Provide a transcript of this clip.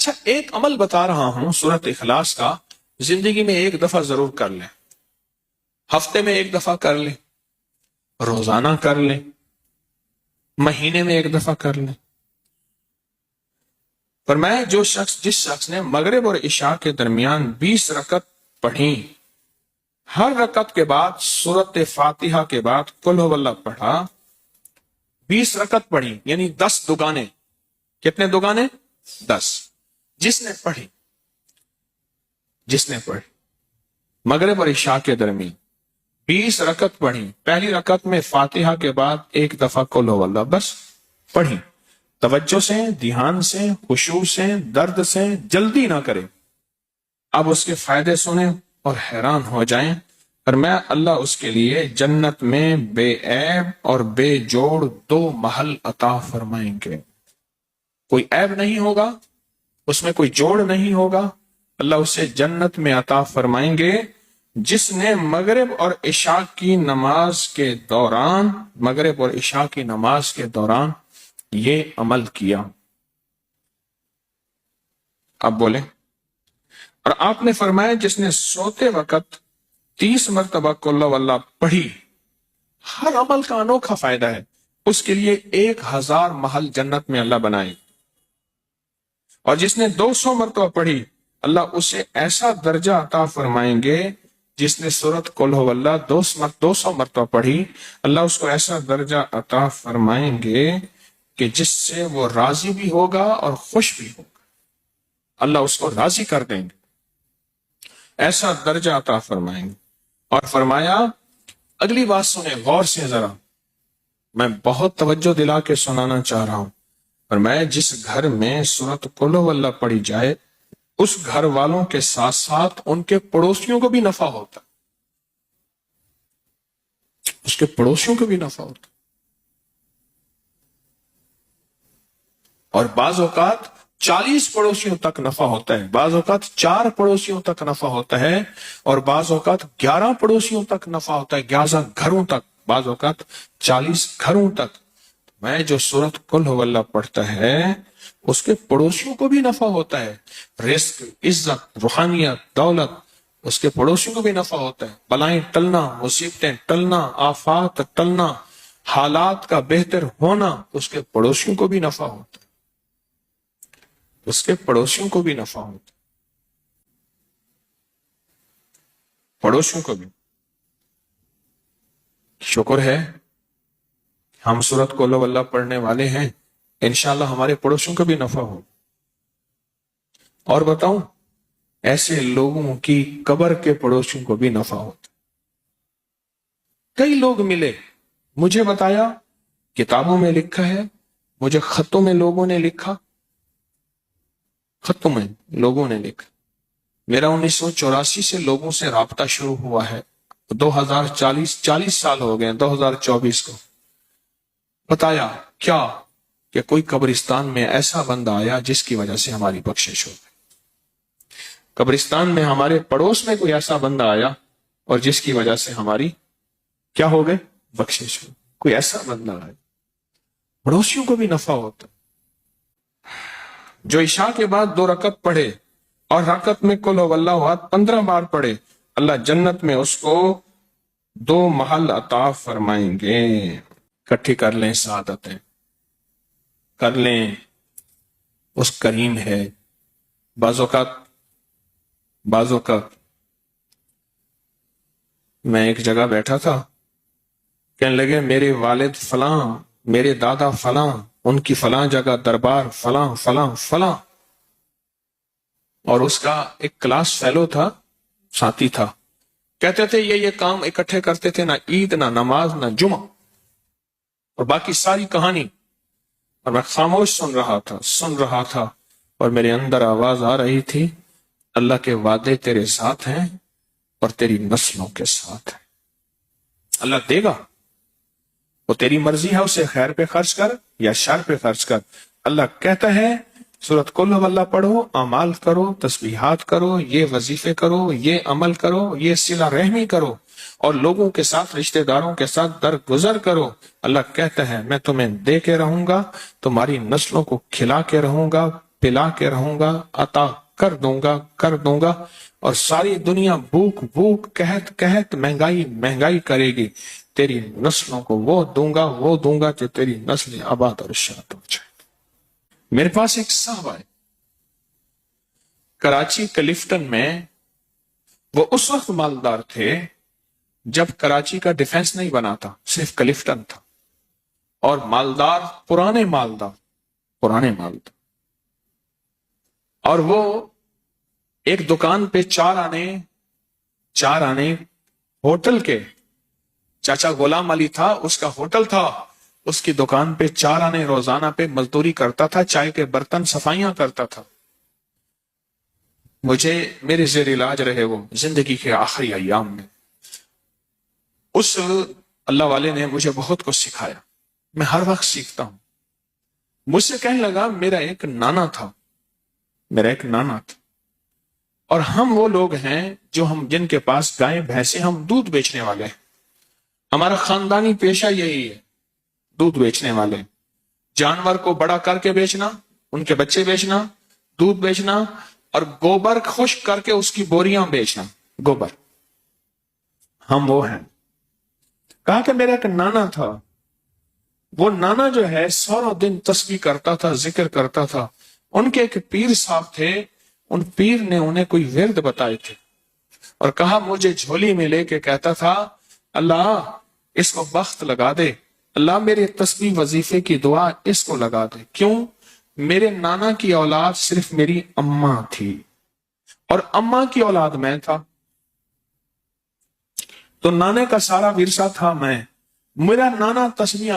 اچھا ایک عمل بتا رہا ہوں سورۃ اخلاص کا، زندگی میں ایک دفعہ ضرور کر لیں، ہفتے میں ایک دفعہ کر لیں، روزانہ کر لیں، مہینے میں ایک دفعہ کر لیں۔ فرمایا جس شخص نے مغرب اور عشاء کے درمیان 20 رکعت پڑھی، ہر رکعت کے بعد سورۃ فاتحہ کے بعد قل هو اللہ پڑھا، 20 رکعت پڑھی یعنی 10 دگانے۔ کتنے دگانے؟ 10۔ جس نے پڑھی مغرب اور عشاء کے درمیان 20 رکعت پڑھی، پہلی رکعت میں فاتحہ کے بعد ایک دفعہ قل هو اللہ بس پڑھی، توجہ سے، دھیان سے، خشوع سے، درد سے، جلدی نہ کرے۔ اب اس کے فائدے سنیں اور حیران ہو جائیں۔ اور میں اللہ اس کے لیے جنت میں بے عیب اور بے جوڑ 2 محل عطا فرمائیں گے۔ کوئی عیب نہیں ہوگا، اس میں کوئی جوڑ نہیں ہوگا، اللہ اسے جنت میں عطا فرمائیں گے جس نے مغرب اور عشاء کی نماز کے دوران یہ عمل کیا۔ اب بولیں۔ اور آپ نے فرمایا جس نے سوتے وقت 30 مرتبہ قل هو اللہ پڑھی، ہر عمل کا انوکھا فائدہ ہے، اس کے لیے 1000 محل جنت میں اللہ بنائے۔ اور جس نے 200 مرتبہ پڑھی، اللہ اسے ایسا درجہ عطا فرمائیں گے۔ جس نے سورۃ قل هو اللہ 200 مرتبہ پڑھی، اللہ اس کو ایسا درجہ عطا فرمائیں گے کہ جس سے وہ راضی بھی ہوگا اور خوش بھی ہوگا، اللہ اس کو راضی کر دیں گے، ایسا درجہ عطا فرمائیں گے۔ اور فرمایا اگلی بات سنیں غور سے ذرا، میں بہت توجہ دلا کے سنانا چاہ رہا ہوں۔ فرمایا جس گھر میں سورۃ قل هو اللہ پڑھی جائے، اس گھر والوں کے ساتھ ساتھ ان کے پڑوسیوں کو بھی نفع ہوتا، اس کے پڑوسیوں کو بھی نفع ہوتا۔ اور بعض اوقات 40 پڑوسیوں تک نفع ہوتا ہے، بعض اوقات 4 پڑوسیوں تک نفع ہوتا ہے، اور بعض اوقات 11 پڑوسیوں تک نفع ہوتا ہے، 11 گھروں تک، بعض اوقات 40 گھروں تک۔ میں جو سورۃ قل هو اللہ پڑھتا ہے اس کے پڑوسیوں کو بھی نفع ہوتا ہے، رزق، عزت، روحانیت، دولت، اس کے پڑوسیوں کو بھی نفع ہوتا ہے، بلائیں ٹلنا، مصیبتیں ٹلنا، آفات ٹلنا، حالات کا بہتر ہونا، اس کے پڑوسیوں کو بھی نفع ہوتا ہے، اس کے پڑوسیوں کو بھی نفع ہوتا ہے، پڑوسیوں کو بھی۔ شکر ہے ہم سورۃ قل هو اللہ پڑھنے والے ہیں، انشاءاللہ ہمارے پڑوسیوں کو بھی نفع ہو۔ اور بتاؤں ایسے لوگوں کی قبر کے پڑوسیوں کو بھی نفع ہوتا۔ کئی لوگ ملے، مجھے بتایا، کتابوں میں لکھا ہے، مجھے خطوں میں لوگوں نے لکھا، میرا 1984 سے لوگوں سے رابطہ شروع ہوا ہے، 40 سال ہو گئے 2024 کو۔ بتایا کیا کہ کوئی قبرستان میں ایسا بندہ آیا جس کی وجہ سے ہماری بخشش ہو گئی، قبرستان میں ہمارے پڑوس میں کوئی ایسا بندہ آیا اور جس کی وجہ سے ہماری کیا ہو گئے؟ بخشش ہو۔ کوئی ایسا بندہ آیا، پڑوسیوں کو بھی نفع ہوتا۔ جو عشاء کے بعد 2 رکعت پڑھے اور رکعت میں قل هو اللہ 15 بار پڑھے، اللہ جنت میں اس کو 2 محل عطا فرمائیں گے۔ اکٹھی کر لیں سعادتیں، کر لیں، اس کریم ہے۔ بعض اوقات میں ایک جگہ بیٹھا تھا، کہنے لگے میرے والد فلاں، میرے دادا فلاں، ان کی فلاں جگہ دربار فلاں فلاں فلاں، اور اس کا ایک کلاس فیلو تھا، ساتھی تھا، کہتے تھے یہ کام اکٹھے کرتے تھے، نہ عید، نہ نماز، نہ جمعہ، اور باقی ساری کہانی۔ اور میں خاموش سن رہا تھا اور میرے اندر آواز آ رہی تھی، اللہ کے وعدے تیرے ساتھ ہیں اور تیری نسلوں کے ساتھ ہیں، اللہ دے گا، وہ تیری مرضی ہے، اسے خیر پہ خرچ کر یا شر پہ خرچ کر۔ اللہ کہتا ہے سورۃ قل هو اللہ پڑھو، اعمال کرو، تسبیحات کرو، یہ وظیفے کرو، یہ عمل کرو، یہ صلہ رحمی کرو، اور لوگوں کے ساتھ، رشتہ داروں کے ساتھ درگزر کرو۔ اللہ کہتا ہے میں تمہیں دے کے رہوں گا، تمہاری نسلوں کو کھلا کے رہوں گا، پلا کے رہوں گا، عطا کر دوں گا، اور ساری دنیا بھوک بھوک قحط قحط مہنگائی مہنگائی کرے گی، تیری نسلوں کو وہ دوں گا کہ تیری نسل آباد اور شاد ہو جائے۔ میرے پاس ایک صاحب آئے کراچی کلفٹن میں، وہ اس وقت مالدار تھے جب کراچی کا ڈیفنس نہیں بنا تھا، صرف کلفٹن تھا، اور مالدار پرانے مالدار، اور وہ ایک دکان پہ چار آنے ہوٹل کے، چاچا غلام علی تھا، اس کا ہوٹل تھا، اس کی دکان پہ 4 آنے روزانہ پہ مزدوری کرتا تھا، چائے کے برتن صفائیاں کرتا تھا۔ مجھے میرے زیر علاج رہے وہ زندگی کے آخری ایام میں، اس اللہ والے نے مجھے بہت کچھ سکھایا، میں ہر وقت سیکھتا ہوں۔ مجھ سے کہنے لگا میرا ایک نانا تھا، اور ہم وہ لوگ ہیں جن کے پاس گائے بھینسیں، ہم دودھ بیچنے والے ہیں، ہمارا خاندانی پیشہ یہی ہے، دودھ بیچنے والے، جانور کو بڑا کر کے بیچنا، ان کے بچے بیچنا، دودھ بیچنا، اور گوبر خشک کر کے اس کی بوریاں بیچنا، گوبر، ہم وہ ہیں۔ کہا کہ میرا ایک نانا تھا، وہ نانا جو ہے سارا دن تسبیح کرتا تھا، ذکر کرتا تھا، ان کے ایک پیر صاحب تھے، ان پیر نے انہیں کوئی ورد بتائے تھے، اور کہا مجھے جھولی میں لے کے کہتا تھا اللہ اس کو بخت لگا دے، اللہ میرے تسبیح وظیفے کی دعا اس کو لگا دے۔ کیوں؟ میرے نانا کی اولاد صرف میری اماں تھی، اور اماں کی اولاد میں تھا، تو نانے کا سارا ورثہ تھا میں، میرا نانا تسبیح